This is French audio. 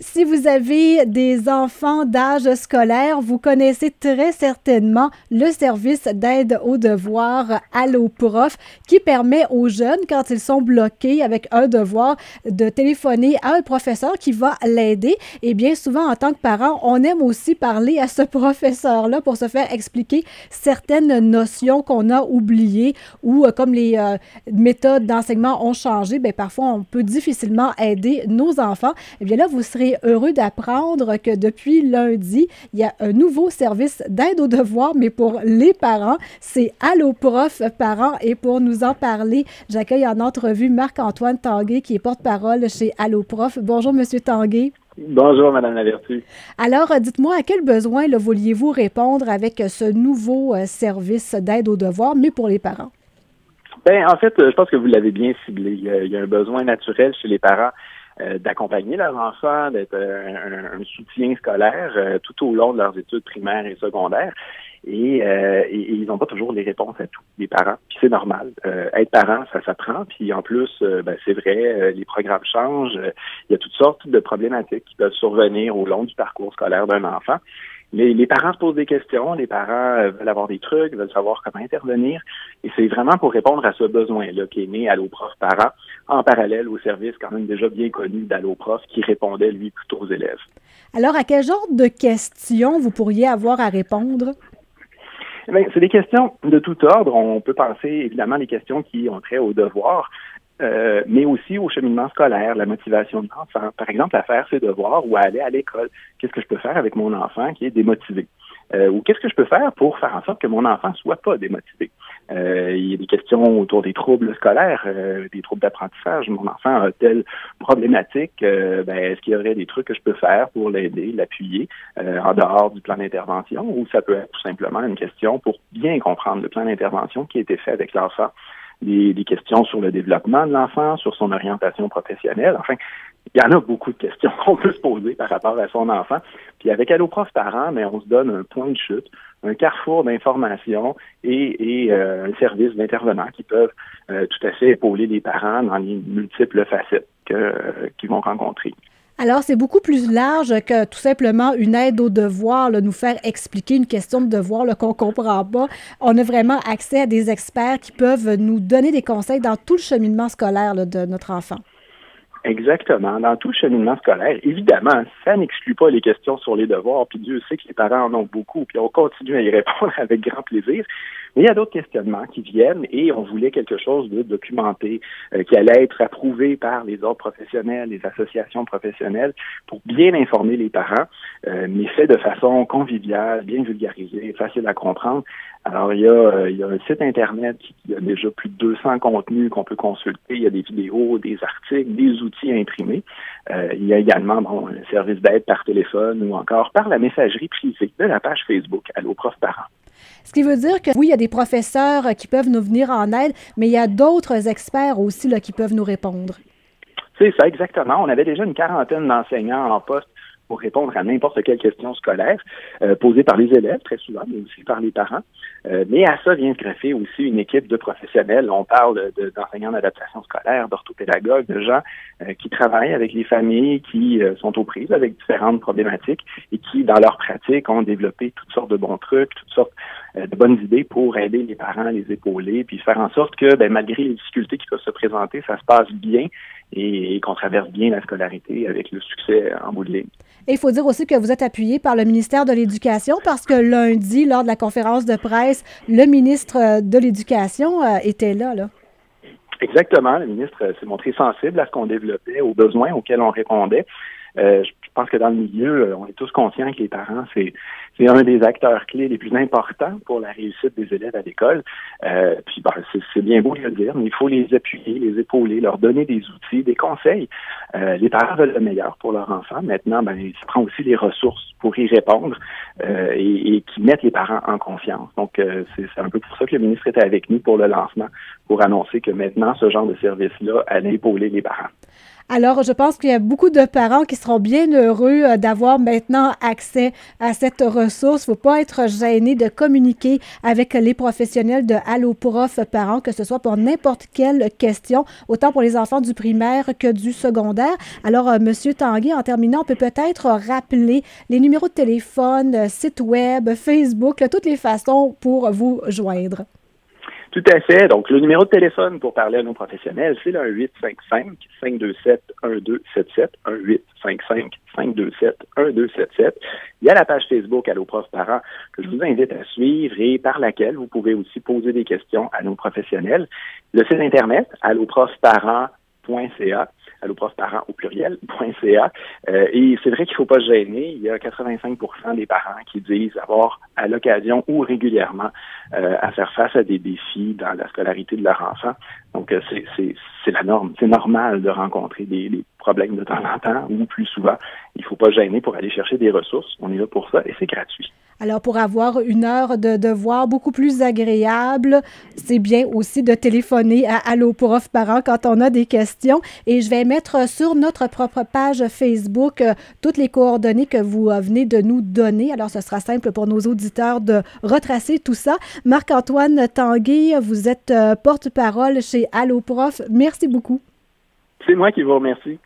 Si vous avez des enfants d'âge scolaire, vous connaissez très certainement le service d'aide aux devoirs Allo Prof qui permet aux jeunes, quand ils sont bloqués avec un devoir, de téléphoner à un professeur qui va l'aider. Et bien souvent, en tant que parent, on aime aussi parler à ce professeur-là pour se faire expliquer certaines notions qu'on a oubliées ou comme les méthodes d'enseignement ont changé, bien parfois on peut difficilement aider nos enfants. Eh bien là, vous serez heureux d'apprendre que depuis lundi, il y a un nouveau service d'aide aux devoirs, mais pour les parents. C'est Allo Prof Parents. Et pour nous en parler, j'accueille en entrevue Marc-Antoine Tanguay, qui est porte-parole chez Allo Prof. Bonjour, Monsieur Tanguay. Bonjour, Madame Lavertu. Alors, dites-moi, à quel besoin vouliez-vous répondre avec ce nouveau service d'aide aux devoirs, mais pour les parents? Ben, en fait, je pense que vous l'avez bien ciblé. Il y a un besoin naturel chez les parents d'accompagner leurs enfants, d'être un soutien scolaire tout au long de leurs études primaires et secondaires. Et ils n'ont pas toujours les réponses à tout, les parents. Puis c'est normal. Être parent, ça s'apprend. Puis en plus, c'est vrai, les programmes changent. Il y a toutes sortes de problématiques qui peuvent survenir au long du parcours scolaire d'un enfant. Les parents se posent des questions, les parents veulent avoir des trucs, veulent savoir comment intervenir. Et c'est vraiment pour répondre à ce besoin-là qui est né Allo Prof Parents, en parallèle au service quand même déjà bien connu d'Allo Prof qui répondait, lui, plutôt aux élèves. Alors, à quel genre de questions vous pourriez avoir à répondre? Bien, c'est des questions de tout ordre. On peut penser évidemment des questions qui ont trait aux devoirs, mais aussi au cheminement scolaire, la motivation de l'enfant. Par exemple, à faire ses devoirs ou à aller à l'école. Qu'est-ce que je peux faire avec mon enfant qui est démotivé? Ou qu'est-ce que je peux faire pour faire en sorte que mon enfant soit pas démotivé? Il y a des questions autour des troubles scolaires, des troubles d'apprentissage. Mon enfant a telle problématique, est-ce qu'il y aurait des trucs que je peux faire pour l'aider, l'appuyer en dehors du plan d'intervention? Ou ça peut être tout simplement une question pour bien comprendre le plan d'intervention qui a été fait avec l'enfant. Des questions sur le développement de l'enfant, sur son orientation professionnelle. Enfin, il y en a beaucoup de questions qu'on peut se poser par rapport à son enfant. Puis avec Allo Prof Parents, mais on se donne un point de chute, un carrefour d'informations et un service d'intervenants qui peuvent tout à fait épauler les parents dans les multiples facettes qu'ils vont rencontrer. Alors, c'est beaucoup plus large que tout simplement une aide aux devoirs, nous faire expliquer une question de devoir qu'on ne comprend pas. On a vraiment accès à des experts qui peuvent nous donner des conseils dans tout le cheminement scolaire de notre enfant. Exactement. Dans tout le cheminement scolaire, évidemment, ça n'exclut pas les questions sur les devoirs, puis Dieu sait que les parents en ont beaucoup, puis on continue à y répondre avec grand plaisir. Mais il y a d'autres questionnements qui viennent et on voulait quelque chose de documenté, qui allait être approuvé par les ordres professionnels, les associations professionnelles pour bien informer les parents, mais fait de façon conviviale, bien vulgarisée, facile à comprendre. Alors, il y a un site Internet qui a déjà plus de 200 contenus qu'on peut consulter. Il y a des vidéos, des articles, des outils imprimés. Il y a également un service d'aide par téléphone ou encore par la messagerie privée de la page Facebook Allo Prof Parents. Ce qui veut dire que oui, il y a des professeurs qui peuvent nous venir en aide, mais il y a d'autres experts aussi là, qui peuvent nous répondre. C'est ça, exactement. On avait déjà une quarantaine d'enseignants en poste pour répondre à n'importe quelle question scolaire posée par les élèves, très souvent, mais aussi par les parents. Mais à ça vient se greffer aussi une équipe de professionnels. On parle d'enseignants d'adaptation scolaire, d'orthopédagogues, de gens qui travaillent avec les familles, qui sont aux prises avec différentes problématiques et qui, dans leur pratique, ont développé toutes sortes de bons trucs, toutes sortes de bonnes idées pour aider les parents, les épauler, puis faire en sorte que, malgré les difficultés qui peuvent se présenter, ça se passe bien et qu'on traverse bien la scolarité avec le succès en bout de ligne. Et il faut dire aussi que vous êtes appuyé par le ministère de l'Éducation parce que lundi, lors de la conférence de presse, le ministre de l'Éducation était là. Exactement. Le ministre s'est montré sensible à ce qu'on développait, aux besoins auxquels on répondait. Je pense que dans le milieu, on est tous conscients que les parents, c'est un des acteurs clés les plus importants pour la réussite des élèves à l'école. C'est bien beau de le dire, mais il faut les appuyer, les épauler, leur donner des outils, des conseils. Les parents veulent le meilleur pour leur enfant. Maintenant, il se prend aussi les ressources pour y répondre et qui mettent les parents en confiance. Donc, c'est un peu pour ça que le ministre était avec nous pour le lancement, pour annoncer que maintenant, ce genre de service-là allait épauler les parents. Alors, je pense qu'il y a beaucoup de parents qui seront bien heureux d'avoir maintenant accès à cette ressource. Il ne faut pas être gêné de communiquer avec les professionnels de Allo Prof Parents, que ce soit pour n'importe quelle question, autant pour les enfants du primaire que du secondaire. Alors, Monsieur Tanguay, en terminant, on peut peut-être rappeler les numéros de téléphone, site web, Facebook, toutes les façons pour vous joindre. Tout à fait. Donc, le numéro de téléphone pour parler à nos professionnels, c'est le 1-855-527-1277, 1-855-527-1277. Il y a la page Facebook Allo Prof Parents que je vous invite à suivre et par laquelle vous pouvez aussi poser des questions à nos professionnels. Le site Internet, alloprofparents.ca, alloprofparents au pluriel.ca. Et c'est vrai qu'il ne faut pas se gêner. Il y a 85% des parents qui disent avoir à l'occasion ou régulièrement à faire face à des défis dans la scolarité de leur enfant. Donc, c'est la norme. C'est normal de rencontrer des problèmes de temps en temps ou plus souvent. Il ne faut pas se gêner pour aller chercher des ressources. On est là pour ça et c'est gratuit. Alors, pour avoir une heure de devoir beaucoup plus agréable, c'est bien aussi de téléphoner à Allo Prof Parents quand on a des questions. Et je vais mettre sur notre propre page Facebook toutes les coordonnées que vous venez de nous donner. Alors, ce sera simple pour nos auditeurs de retracer tout ça. Marc-Antoine Tanguay, vous êtes porte-parole chez Allo Prof. Merci beaucoup. C'est moi qui vous remercie.